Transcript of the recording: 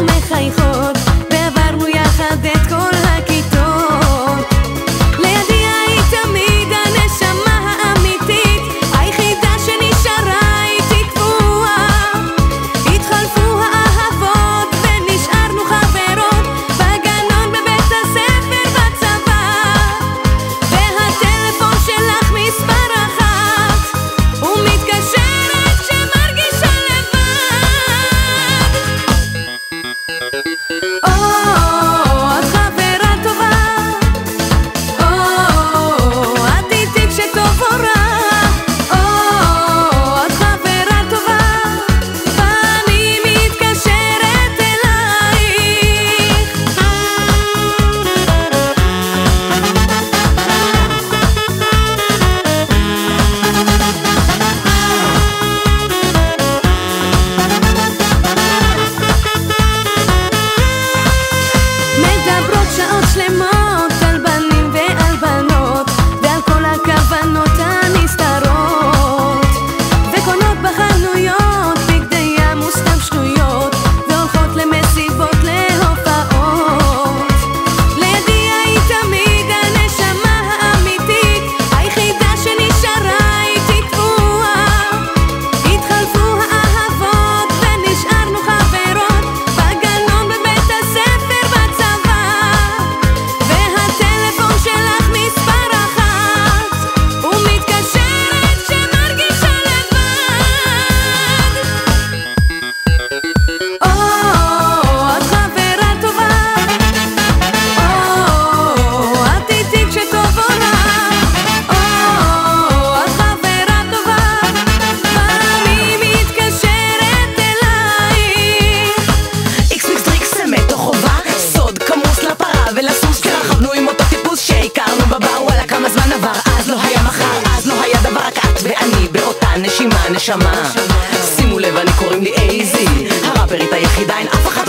מחייכות, ועברנו יחד את כל הכיתות. לידי היית תמיד הנשמה האמיתית, היחידה שנשארה איתי קבועה. התחלפו האהבות ונשארנו חברות, בגנון, בבית הספר, בצבא. והטלפון שלך מספר אחת, ומתקשרת כשמרגישה לבד. את חברה טובה, את איתי כשטוב או רע. את חברה טובה, ואני מתקשרת אלייך. מדברות שעות שלמות על בנים ועל בנות, ועל כל הכוונות הנסתרות, וקונות בחנויות בגדי ים וסתם שטויות, והולכות למסיבות, להופעות. לידי היית תמיד הנשמה האמיתית, היחידה שנשארה איתי קבועה. התחלפו האהבות ונשארנו חברות, בגנון, בבית הספר, בצבא. והטלפון שלך מספר אחת, ומתקשרת כשמרגישה לבד. את חברה טובה, את איתי כשטוב או רע. את חברה טובה, ואני מתקשרת אלייך. איקס מיקס טריקס זה מתוך חובה, סוד כמוס לפרה ולסוס, כי רכבנו עם אותו טיפוס שהכרנו בבר. וואלה כמה זמן עבר, אז לא היה מחר, אז לא היה דבר, רק את ואני באותה נשימה, נשמה. שימו לב, אני קוראים לי אייזי, הראפרית היחידה, אין אף אחד